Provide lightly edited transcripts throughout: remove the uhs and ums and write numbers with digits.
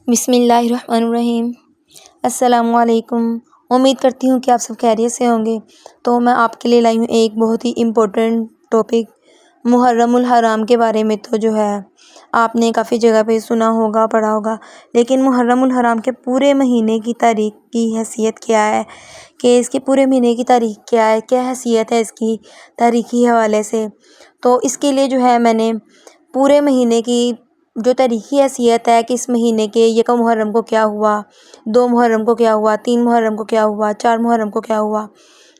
بسم اللہ الرحمن الرحیم۔ السلام علیکم۔ امید کرتی ہوں کہ آپ سب خیریت سے ہوں گے۔ تو میں آپ کے لیے لائی ہوں ایک بہت ہی امپورٹنٹ ٹاپک، محرم الحرام کے بارے میں۔ تو جو ہے آپ نے کافی جگہ پہ سنا ہوگا، پڑھا ہوگا، لیکن محرم الحرام کے پورے مہینے کی تاریخ کی حیثیت کیا ہے، کہ اس کے پورے مہینے کی تاریخ کیا ہے، کیا حیثیت ہے اس کی تاریخی حوالے سے۔ تو اس کے لیے جو ہے میں نے پورے مہینے کی جو تاریخی حیثیت ہے کہ اس مہینے کے یکم محرم کو کیا ہوا، 2 محرم کو کیا ہوا، 3 محرم کو کیا ہوا، 4 محرم کو کیا ہوا،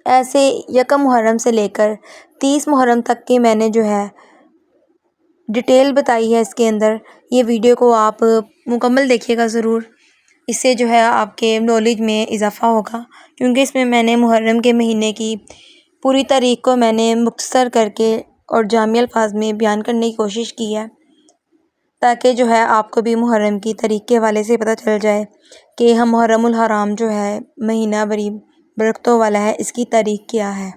ایسے یکم محرم سے لے کر 30 محرم تک کی میں نے جو ہے ڈیٹیل بتائی ہے اس کے اندر۔ یہ ویڈیو کو آپ مکمل دیکھیے گا ضرور، اس سے جو ہے آپ کے نالج میں اضافہ ہوگا، کیونکہ اس میں میں نے محرم کے مہینے کی پوری تاریخ کو میں نے مختصر کر کے اور جامع الفاظ میں بیان کرنے کی کوشش کی ہے، تاکہ جو ہے آپ کو بھی محرم کی تاریخ کے حوالے سے پتہ چل جائے کہ ہم محرم الحرام جو ہے مہینہ بڑی برکتوں والا ہے، اس کی تاریخ کیا ہے۔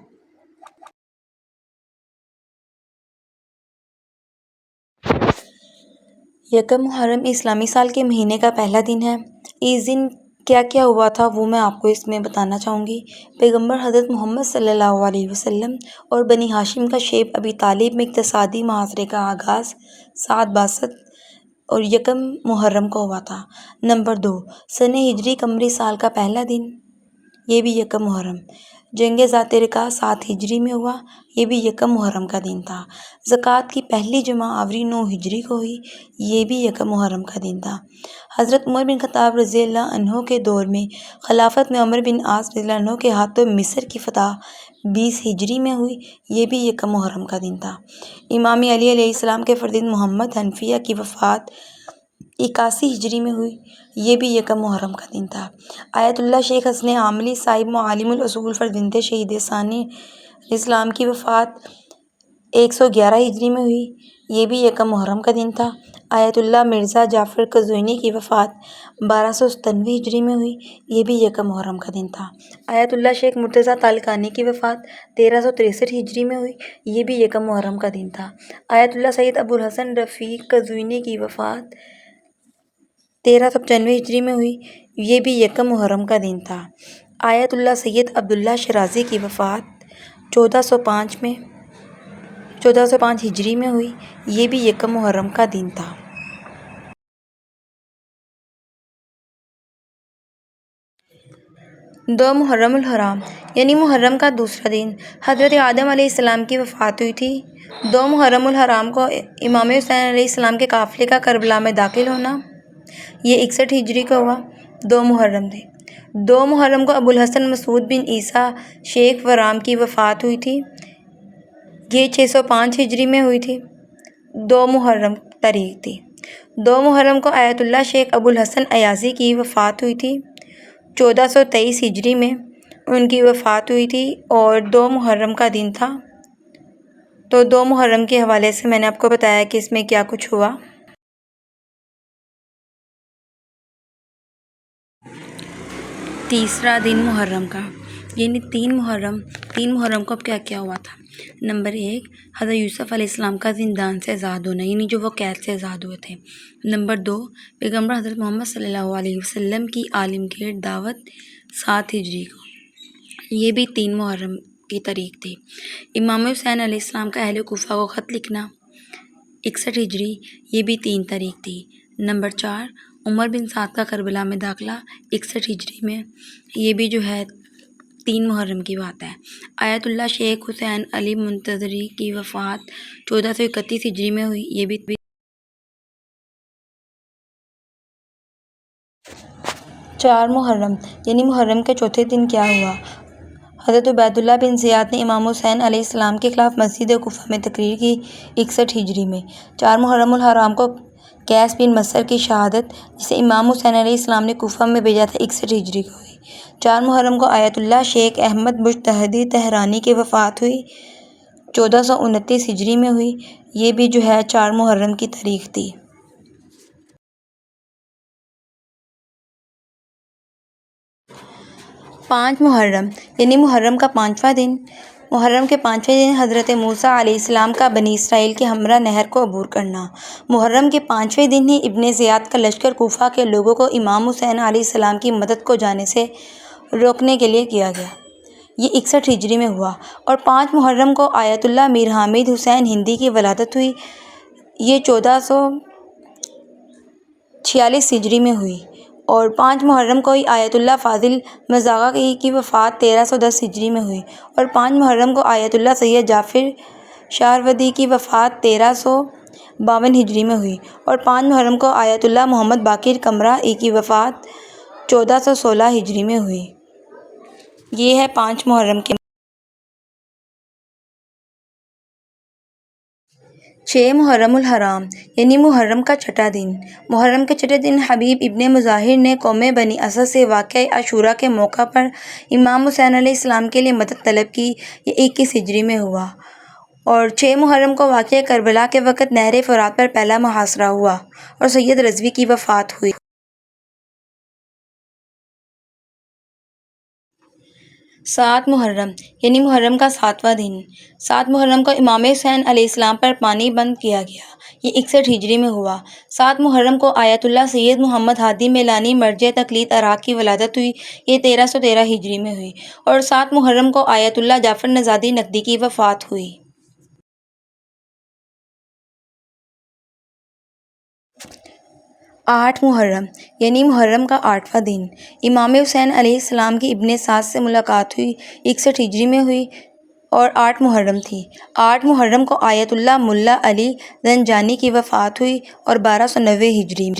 یکم محرم اسلامی سال کے مہینے کا پہلا دن ہے۔ اس دن کیا کیا ہوا تھا وہ میں آپ کو اس میں بتانا چاہوں گی۔ پیغمبر حضرت محمد صلی اللہ علیہ وسلم اور بنی ہاشم کا شیب ابی طالب میں اقتصادی محاصرے کا آغاز 762 اور یکم محرم کو ہوا تھا۔ نمبر 2، سنہ ہجری قمری سال کا پہلا دن، یہ بھی یکم محرم۔ جنگ ذات رقاع 7 ہجری میں ہوا، یہ بھی یکم محرم کا دن تھا۔ زکوٰۃ کی پہلی جمع آوری 9 ہجری کو ہوئی، یہ بھی یکم محرم کا دن تھا۔ حضرت عمر بن خطاب رضی اللہ عنہ کے دور میں خلافت میں عمرو بن عاص رضی اللہ عنہ کے ہاتھوں مصر کی فتح 20 ہجری میں ہوئی، یہ بھی یکم محرم کا دن تھا۔ امام علی علیہ السلام کے فرزند محمد حنفیہ کی وفات 81 ہجری میں ہوئی، یہ بھی یکم محرم کا دن تھا۔ آیت اللہ شیخ حسن عاملی صاحب معالم الاصول فرزند شہید ثانی علیہ السلام کی وفات 111 ہجری میں ہوئی، یہ بھی یکم محرم کا دن تھا۔ آیت اللہ مرزا جعفر قزوینی کی وفات 1297 ہجری میں ہوئی، یہ بھی یکم محرم کا دن تھا۔ آیت اللہ شیخ مرتضیٰ تالقانی کی وفات 1363 ہجری میں ہوئی، یہ بھی یکم محرم کا دن تھا۔ آیت اللہ سید ابو الحسن رفیع قزوینی کی وفات 1395 ہجری میں ہوئی، یہ بھی یکم محرم کا دن تھا۔ آیت اللہ سید عبداللہ شرازی کی وفات 1405 ہجری میں ہوئی، یہ بھی یکم محرم کا دن تھا۔ دو محرم الحرام یعنی محرم کا دوسرا دن، حضرت آدم علیہ السلام کی وفات ہوئی تھی۔ 2 محرم الحرام کو امام حسین علیہ السلام کے قافلے کا کربلا میں داخل ہونا، یہ 61 ہجری کو ہوا۔ 2 محرم تھے۔ 2 محرم کو ابو الحسن مسعود بن عیسیٰ شیخ ورام کی وفات ہوئی تھی، یہ 605 ہجری میں ہوئی تھی۔ 2 محرم تاریخ تھی۔ 2 محرم کو آیت اللہ شیخ ابو الحسن ایازی کی وفات ہوئی تھی، 1423 ہجری میں ان کی وفات ہوئی تھی، اور 2 محرم کا دن تھا۔ تو 2 محرم کے حوالے سے میں نے آپ کو بتایا کہ اس میں کیا کچھ ہوا۔ تیسرا دن محرم کا یعنی 3 محرم کو اب کیا کیا ہوا تھا۔ نمبر 1، حضرت یوسف علیہ السلام کا زندان سے آزاد ہونا، یعنی جو وہ قید سے آزاد ہوئے تھے۔ نمبر 2، پیغمبر حضرت محمد صلی اللہ علیہ وسلم کی عالمگیر دعوت 7 ہجری کو، یہ بھی 3 محرم کی تاریخ تھی۔ امام حسین علیہ السلام کا اہل کوفہ کو خط لکھنا 61 ہجری، یہ بھی 3 تاریخ تھی۔ نمبر 4، عمر بن سعد کا کربلا میں داخلہ 61 ہجری میں، یہ بھی جو ہے 3 محرم کی بات ہے۔ آیت اللہ شیخ حسین علی منتظری کی وفات 1431 ہجری میں ہوئی، یہ بھی 4 محرم یعنی محرم کے چوتھے دن کیا ہوا۔ حضرت عبید اللہ بن زیاد نے امام حسین علیہ السلام کے خلاف مسجد کوفہ میں تقریر کی 61 ہجری میں۔ 4 محرم الحرام کو قیس بن مسر کی شہادت، جسے امام حسین علیہ السلام نے کوفہ میں بھیجا تھا، 61 ہجری کو ہوئی۔ 4 محرم کو آیت اللہ شیخ احمد مجتہدی تہرانی کی وفات ہوئی، 1429 ہجری میں ہوئی، یہ بھی جو ہے 4 محرم کی تاریخ تھی۔ 5 محرم یعنی محرم کا 5واں دن، محرم کے 5ویں دن حضرت موسیٰ علیہ السلام کا بنی اسرائیل کے ہمراہ نہر کو عبور کرنا۔ محرم کے 5ویں دن ہی ابن زیاد کا لشکر کوفہ کے لوگوں کو امام حسین علیہ السلام کی مدد کو جانے سے روکنے کے لیے کیا گیا۔ یہ 61 ہجری میں ہوا اور 5 محرم کو آیت اللہ میر حامد حسین ہندی کی ولادت ہوئی۔ یہ 1446 ہجری میں ہوئی اور 5 محرم کو ہی آیت اللہ فاضل مزاغہ کی وفات 1310 ہجری میں ہوئی اور 5 محرم کو آیت اللہ سید جعفر شہروردی کی وفات 1352 ہجری میں ہوئی اور 5 محرم کو آیت اللہ محمد باقر قمرہ ای کی وفات 1416 ہجری میں ہوئی۔ یہ ہے 5 محرم کے 6 محرم الحرام یعنی محرم کا چھٹا دن۔ محرم کے چھٹے دن حبیب ابن مظاہر نے قوم بنی اسد سے واقعہ عاشورہ کے موقع پر امام حسین علیہ السلام کے لیے مدد طلب کی۔ یہ 21 ہجری میں ہوا اور 6 محرم کو واقعہ کربلا کے وقت نہر فرات پر پہلا محاصرہ ہوا اور سید رضوی کی وفات ہوئی۔ 7 محرم یعنی محرم کا 7واں دن۔ 7 محرم کو امام حسین علیہ السلام پر پانی بند کیا گیا۔ یہ 61 ہجری میں ہوا۔ 7 محرم کو آیت اللہ سید محمد ہادی میلانی مرجع تقلید عراق کی ولادت ہوئی۔ یہ 1313 ہجری میں ہوئی اور 7 محرم کو آیت اللہ جعفر نژادی نقدی کی وفات ہوئی۔ 8 محرم یعنی محرم کا 8واں دن۔ امام حسین علیہ السلام کی ابن سعد سے ملاقات ہوئی۔ 61 ہجری میں ہوئی اور 8 محرم تھی۔ 8 محرم کو آیت اللہ ملا علی زنجانی کی وفات ہوئی اور 1290 ہجری۔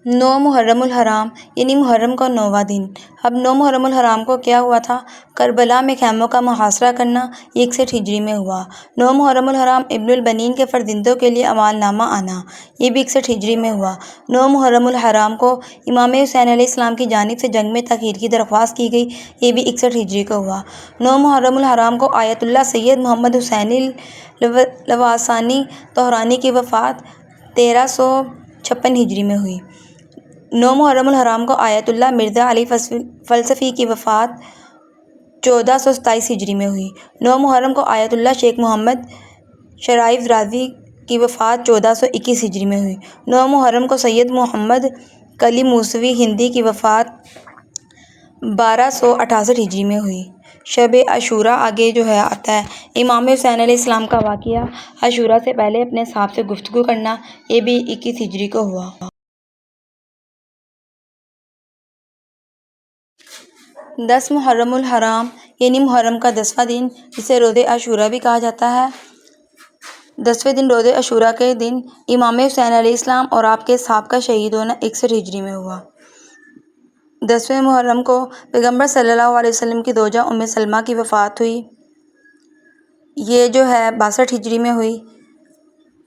9 محرم الحرام یعنی محرم کا 9واں دن۔ اب 9 محرم الحرام کو کیا ہوا تھا؟ کربلا میں خیموں کا محاصرہ کرنا۔ یہ 61 ہجری میں ہوا۔ 9 محرم الحرام ابن البنین کے فرزندوں کے لیے اعمال نامہ آنا۔ یہ بھی 61 ہجری میں ہوا۔ 9 محرم الحرام کو امام حسین علیہ السلام کی جانب سے جنگ میں تاخیر کی درخواست کی گئی۔ یہ بھی 61 ہجری کو ہوا۔ 9 محرم الحرام کو آیت اللہ سید محمد حسین لواسانی طہرانی کی وفات 1356 ہجری میں ہوئی۔ 9 محرم الحرام کو آیت اللہ مرزا علی فلسفی کی وفات 1427 ہجری میں ہوئی۔ 9 محرم کو آیت اللہ شیخ محمد شرائف رازی کی وفات 1421 ہجری میں ہوئی۔ 9 محرم کو سید محمد کلیم موسوی ہندی کی وفات 1268 ہجری میں ہوئی۔ شب عاشورہ آگے جو ہے آتا ہے۔ امام حسین علیہ السلام کا واقعہ عاشورہ سے پہلے اپنے صاحب سے گفتگو کرنا۔ یہ بھی 21 ہجری کو ہوا۔ 10 محرم الحرام یعنی محرم کا 10واں دن، جسے روز عاشورہ بھی کہا جاتا ہے۔ 10ویں دن روز عاشورہ کے دن امام حسین علیہ السلام اور آپ کے صحابہ کا شہید ہونا 61 ہجری میں ہوا۔ 10ویں محرم کو پیغمبر صلی اللہ علیہ وسلم کی زوجہ ام سلمہ کی وفات ہوئی۔ یہ جو ہے 62 ہجری میں ہوئی۔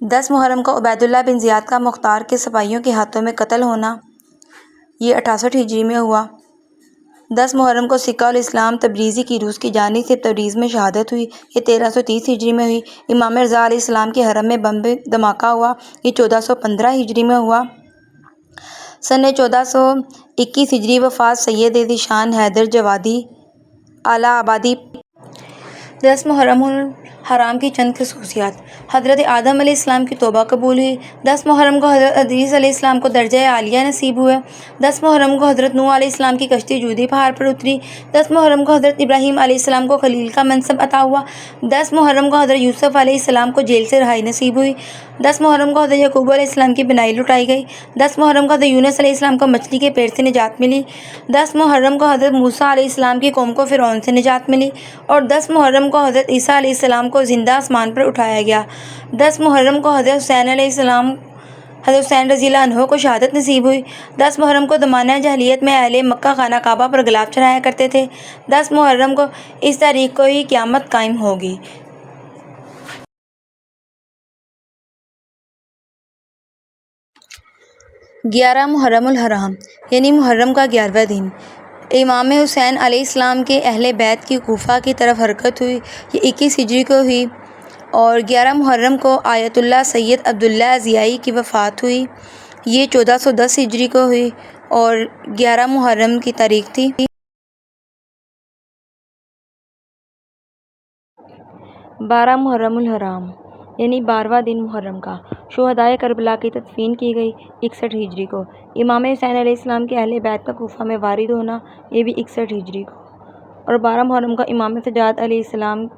10 محرم کو عبید اللہ بن زیاد کا مختار کے سپاہیوں کے ہاتھوں میں قتل ہونا۔ یہ 68 ہجری میں ہوا۔ 10 محرم کو سکہ الاسلام تبریزی کی روس کی جانب سے تبریز میں شہادت ہوئی۔ یہ 1330 ہجری میں ہوئی۔ امام رضا علیہ السلام کے حرم میں بم دھماکہ ہوا۔ یہ 1415 ہجری میں ہوا۔ سن 1421 ہجری وفات سید ذیشان حیدر جوادی اعلیٰ آبادی۔ 10 محرم الحرام کی چند خصوصیات۔ حضرت آدم علیہ السلام کی توبہ قبول ہوئی۔ 10 محرم کو حضرت ادریس علیہ السلام کو درجہ عالیہ نصیب ہوئے۔ 10 محرم کو حضرت نوح علیہ السلام کی کشتی جودی پہاڑ پر اتری۔ 10 محرم کو حضرت ابراہیم علیہ السلام کو خلیل کا منصب عطا ہوا۔ 10 محرم کو حضرت یوسف علیہ السلام کو جیل سے رہائی نصیب ہوئی۔ 10 محرم کو حضرت یعقوب علیہ السلام کی بینائی لٹائی گئی۔ 10 محرم کو حضرت یونس علیہ السلام کو مچھلی کے پیٹ سے نجات ملی۔ 10 محرم کو حضرت موسیٰ علیہ السلام کی قوم کو فرعون سے نجات ملی اور 10 محرم کو حضرت عیسیٰ علیہ السلام کو زندہ آسمان پر اٹھایا گیا۔ 10 محرم کو حضرت حسین رضی اللہ عنہ کو شہادت نصیب ہوئی۔ 10 محرم کو زمانہ جاہلیت میں اہل مکہ خانہ کعبہ پر غلاف چڑھایا کرتے تھے۔ 10 محرم کو اس تاریخ کو ہی قیامت قائم ہوگی۔ 11 محرم الحرام یعنی محرم کا 11واں دن۔ امام حسین علیہ السلام کے اہل بیت کی کوفہ کی طرف حرکت ہوئی۔ یہ 21 ہجری کو ہوئی اور 11 محرم کو آیت اللہ سید عبداللہ ضیائی کی وفات ہوئی۔ یہ 1410 ہجری کو ہوئی اور 11 محرم کی تاریخ تھی۔ 12 محرم الحرام یعنی 12واں دن محرم کا شہدائے کربلا کی تدفین کی گئی 61 ہجری کو۔ امام حسین علیہ السلام کے اہل بیت کا کوفہ میں وارد ہونا یہ بھی 61 ہجری کو۔ اور 12 محرم کو امام سجاد علیہ السلام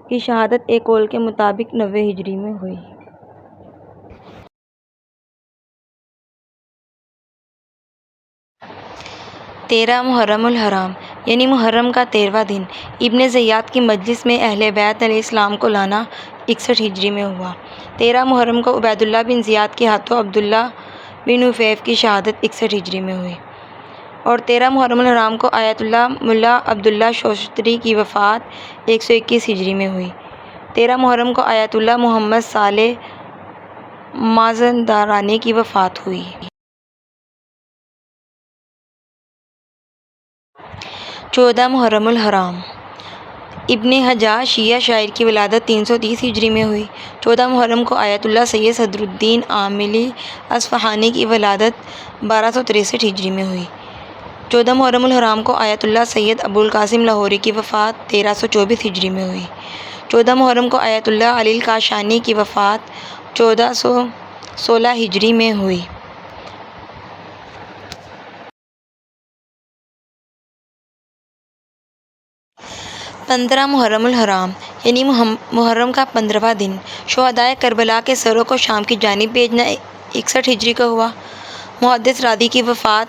کی شہادت ایک قول کے مطابق 90 ہجری میں ہوئی۔ 13 محرم الحرام یعنی محرم کا 13واں دن ابن زیاد کی مجلس میں اہل بیت علیہ السلام کو لانا 61 ہجری میں ہوا۔ 13 محرم کو عبید اللہ بن زیاد کے ہاتھوں عبداللہ بن عفیف کی شہادت 61 ہجری میں ہوئی۔ اور 13 محرم الحرام کو آیت اللہ ملا عبداللہ شوستری کی وفات 121 ہجری میں ہوئی۔ 13 محرم کو آیت اللہ محمد صالح مازندرانی کی وفات ہوئی۔ 14 محرم الحرام ابن حجاج شیعہ شاعر کی ولادت 330 ہجری میں ہوئی۔ 14 محرم کو آیت اللہ سید صدر الدین عاملی اصفہانی کی ولادت 1263 ہجری میں ہوئی۔ 14 محرم الحرام کو آیت اللہ سید ابو القاسم لاہوری کی وفات 1324 ہجری میں ہوئی۔ 14 محرم کو آیت اللہ علی الکاشانی کی وفات 1416 ہجری میں ہوئی۔ 15 محرم الحرام یعنی محرم کا 15واں دن شہدائے کربلا کے سروں کو شام کی جانب بھیجنا 61 ہجری کا ہوا۔ محدث راضی کی وفات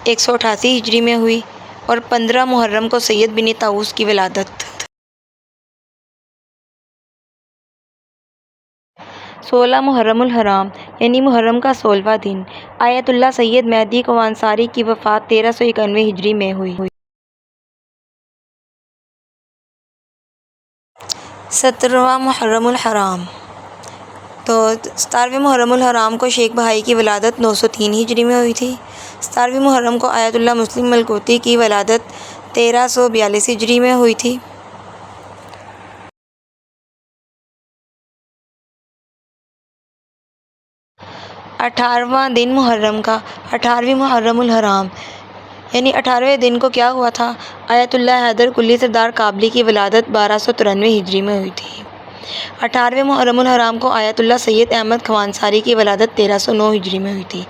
188 ہجری میں ہوئی اور 15 محرم کو سید بن طاؤس کی ولادت۔ 16 محرم الحرام یعنی محرم کا 16واں دن آیت اللہ سید مہدی کوانساری کی وفات 1391 ہجری میں ہوئی۔ 17واں محرم الحرام تو 17ویں محرم الحرام کو شیخ بہائی کی ولادت 903 ہجری میں ہوئی تھی۔ 17ویں محرم کو آیت اللہ مسلم ملکوتی کی ولادت 1342 ہجری میں ہوئی تھی۔ 18واں دن محرم کا 18ویں محرم الحرام یعنی 18ویں دن کو کیا ہوا تھا؟ آیت اللہ حیدر کلی سردار کابلی کی ولادت 1293 ہجری میں ہوئی تھی۔ 18ویں محرم الحرام کو آیت اللہ سید احمد خوانساری کی ولادت 1309 ہجری میں ہوئی تھی۔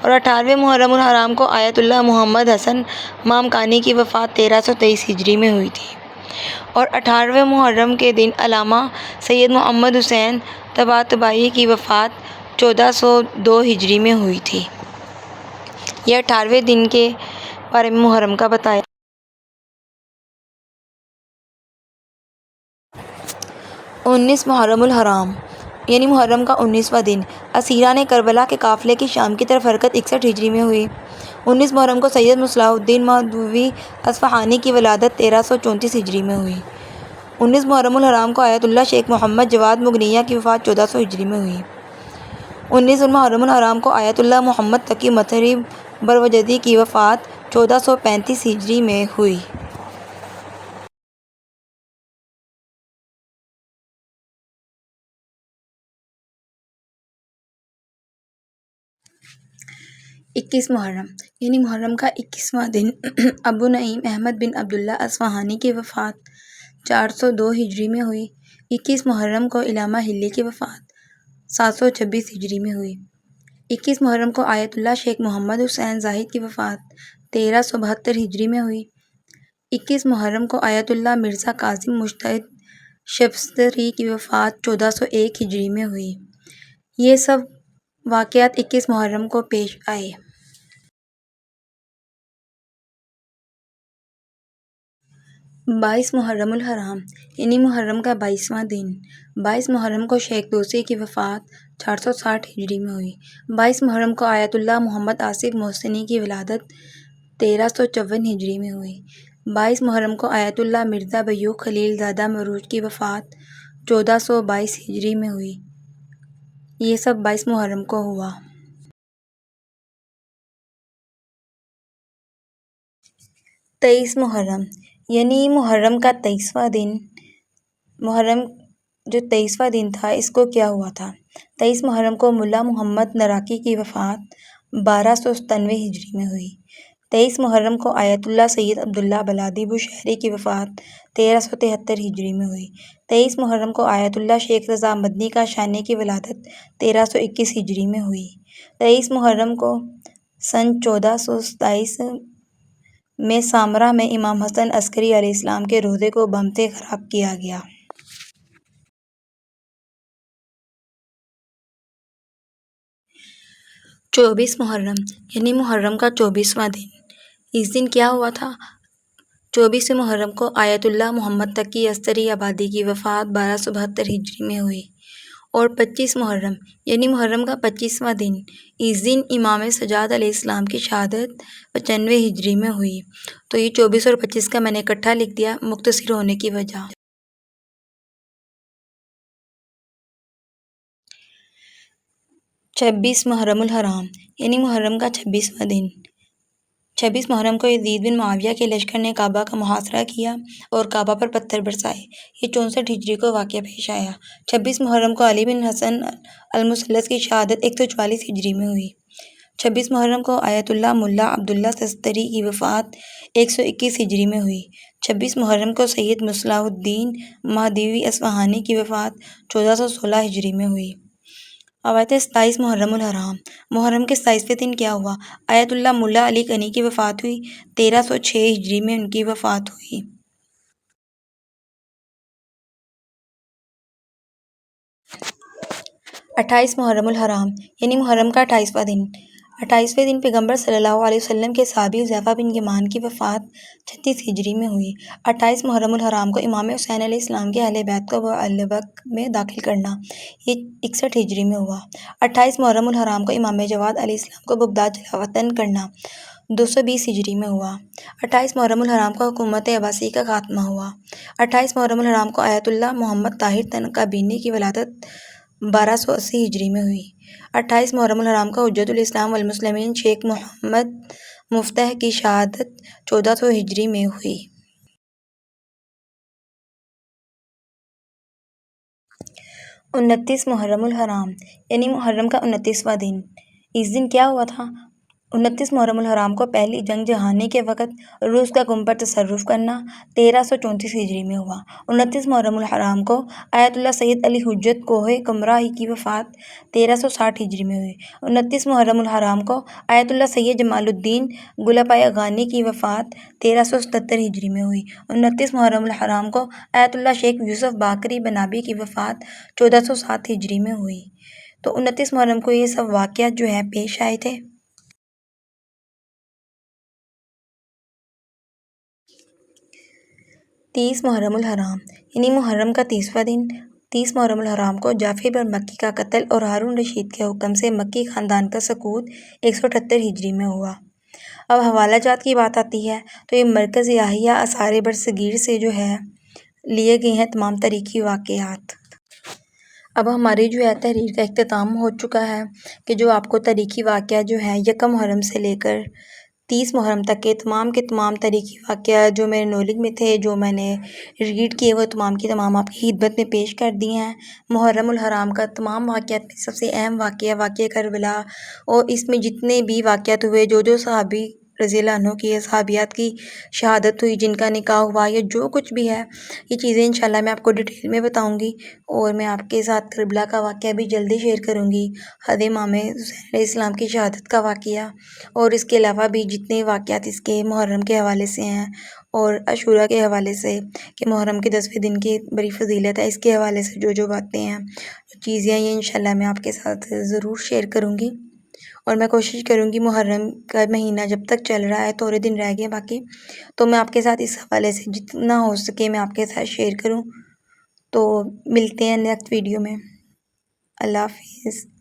اور 18ویں محرم الحرام کو آیت اللہ محمد حسن مامکانی کی وفات 1323 ہجری میں ہوئی تھی۔ اور 18ویں محرم کے دن علامہ سید محمد حسین طباطبائی کی وفات 1402 ہجری میں ہوئی تھی۔ یہ 18ویں دن کے بارے میں محرم کا بتایا۔ 19 محرم الحرام یعنی محرم کا 19واں دن اسیران کربلا کے قافلے کی شام کی طرف حرکت 61 ہجری میں ہوئی۔ 19 محرم کو سید مصلاح الدین مہدوی اصفہانی کی ولادت 1334 ہجری میں ہوئی۔ 19 محرم الحرام کو آیت اللہ شیخ محمد جواد مغنیہ کی وفات 1400 ہجری میں ہوئی۔ 19 محرم الحرام کو آیت اللہ محمد تقی مطہری بروجردی کی وفات 1435 ہجری میں ہوئی۔ 21 محرم یعنی محرم کا 21واں دن ابو نعیم احمد بن عبداللہ اصفہانی کی وفات 402 ہجری میں ہوئی۔ 21 محرم کو علامہ حلی کی وفات 726 ہجری میں ہوئی۔ 21 محرم کو آیت اللہ شیخ محمد حسین زاہد کی وفات 1372 ہجری میں ہوئی۔ 21 محرم کو آیت اللہ مرزا کاظم مجتہد شبستری کی وفات 1401 ہجری میں ہوئی۔ یہ سب واقعات 21 محرم کو پیش آئے۔ 22 محرم الحرام یعنی محرم کا 22واں دن 22 محرم کو شیخ دوسی کی وفات 460 ہجری میں ہوئی۔ 22 محرم کو آیت اللہ محمد آصف محسنی کی ولادت 1354 ہجری میں ہوئی۔ 22 محرم کو آیت اللہ مرزا بیوق خلیل زادہ مروج کی وفات 1422 ہجری میں ہوئی۔ یہ سب 22 محرم کو ہوا۔ 23 محرم یعنی محرم کا 23واں دن محرم جو 23واں دن تھا اس کو کیا ہوا تھا؟ 23 محرم کو ملا محمد نراقی کی وفات 1297 ہجری میں ہوئی۔ 23 محرم کو آیت اللہ سید عبداللہ بلادی بشہری کی وفات 1373 ہجری میں ہوئی۔ 23 محرم کو آیت اللہ شیخ رضا مدنی قاشانی کی ولادت 1321 ہجری میں ہوئی۔ 23 محرم کو سن 1427 میں سامرا میں امام حسن عسکری علیہ السلام کے روضے کو بم سے خراب کیا گیا۔ 24 محرم یعنی محرم کا 24واں دن۔ اس دن کیا ہوا تھا؟ 24 محرم کو آیت اللہ محمد تقی عسکری آبادی کی وفات 1272 ہجری میں ہوئی۔ اور 25 محرم یعنی محرم کا 25واں دن۔ اس دن امام سجاد علیہ السلام کی شہادت 95 ہجری میں ہوئی۔ تو یہ 24 اور 25 کا میں نے اکٹھا لکھ دیا مختصر ہونے کی وجہ۔ 26 محرم الحرام یعنی محرم کا 26واں دن۔ 26 محرم کو یزید بن معاویہ کے لشکر نے کعبہ کا محاصرہ کیا اور کعبہ پر پتھر برسائے۔ یہ 64 ہجری کو واقعہ پیش آیا۔ 26 محرم کو علی بن حسن المثلث کی شہادت 144 ہجری میں ہوئی۔ 26 محرم کو آیت اللہ ملا عبداللہ سستری کی وفات 121 ہجری میں ہوئی۔ 26 محرم کو سید مصلح الدین مہدوی اصفہانی کی وفات 1416 ہجری میں ہوئی۔ اب آتے 27 محرم الحرام۔ محرم کے 27ویں دن کیا ہوا؟ آیت اللہ ملا علی کنی کی وفات ہوئی۔ 1306 ہجری میں ان کی وفات ہوئی۔ 28 محرم الحرام یعنی محرم کا 28واں دن۔ 28ویں دن پیغمبر صلی اللہ علیہ وسلم کے صحابی حذیفہ بن یمان کی وفات 36 ہجری میں ہوئی۔ 28 محرم الحرام کو امام حسین علیہ السلام کے اہل بیت کو بعلبک میں داخل کرنا، یہ 61 ہجری میں ہوا۔ 28 محرم الحرام کو امام جواد علیہ السلام کو بغداد جلاوطن کرنا 220 ہجری میں ہوا۔ 28 محرم الحرام کو حکومت عباسی کا خاتمہ ہوا۔ 28 محرم الحرام کو آیت اللہ محمد طاہر تنقابینی کی ولادت 1280 ہجری میں ہوئی۔ 28 محرم الحرام کو حجت الاسلام والمسلمین شیخ محمد مفتح کی شہادت 1400 ہجری میں ہوئی۔ 29 محرم الحرام یعنی محرم کا 29واں دن۔ اس دن کیا ہوا تھا؟ 29 محرم الحرام کو پہلی جنگ جہانی کے وقت روس کا قم پر تصرف کرنا 1334 ہجری میں ہوا۔ 29 محرم الحرام کو آیت اللہ سید علی حجت کوہ قمرہ کی وفات 1360 ہجری میں ہوئی۔ 29 محرم الحرام کو آیت اللہ سید جمال الدین گلپائے غانی کی وفات 1377 ہجری میں ہوئی۔ 29 محرم الحرام کو آیت اللہ شیخ یوسف باقری بنابی کی وفات 1407 ہجری میں ہوئی۔ تو 29 محرم کو یہ سب واقعات جو ہے پیش آئے تھے۔ 30 محرم الحرام یعنی محرم کا 30واں دن۔ 30 محرم الحرام کو جعفر بن مکی کا قتل اور ہارون رشید کے حکم سے مکی خاندان کا سقوط 178 ہجری میں ہوا۔ اب حوالہ جات کی بات آتی ہے تو یہ مرکز احیاء آثار برصغیر سے جو ہے لیے گئے ہیں تمام تاریخی واقعات۔ اب ہماری جو ہے تحریر کا اختتام ہو چکا ہے کہ جو آپ کو تاریخی واقعات جو ہے یکم محرم سے لے کر 30 محرم تک کے تمام تاریخی واقعات جو میرے نالج میں تھے، جو میں نے ریڈ کیے، وہ تمام کی تمام آپ کی خدمت میں پیش کر دی ہیں۔ محرم الحرام کا تمام واقعات میں سب سے اہم واقعہ کربلا، اور اس میں جتنے بھی واقعات ہوئے، جو صحابی رضی اللہ عنہ کی صحابیات کی شہادت ہوئی، جن کا نکاح ہوا، یا جو کچھ بھی ہے، یہ چیزیں انشاءاللہ میں آپ کو ڈیٹیل میں بتاؤں گی۔ اور میں آپ کے ساتھ کربلا کا واقعہ بھی جلدی شیئر کروں گی، حضرت امام حسین علیہ السلام کی شہادت کا واقعہ، اور اس کے علاوہ بھی جتنے واقعات اس کے محرم کے حوالے سے ہیں اور عاشوراء کے حوالے سے کہ محرم کے 10ویں دن کی بڑی فضیلت ہے، اس کے حوالے سے جو باتیں ہیں، جو چیزیں ہیں، یہ انشاءاللہ میں آپ کے ساتھ ضرور شیئر کروں گی۔ اور میں کوشش کروں گی محرم کا مہینہ جب تک چل رہا ہے، تھوڑے دن رہ گئے باقی، تو میں آپ کے ساتھ اس حوالے سے جتنا ہو سکے میں آپ کے ساتھ شیئر کروں۔ تو ملتے ہیں نیکسٹ ویڈیو میں۔ اللہ حافظ۔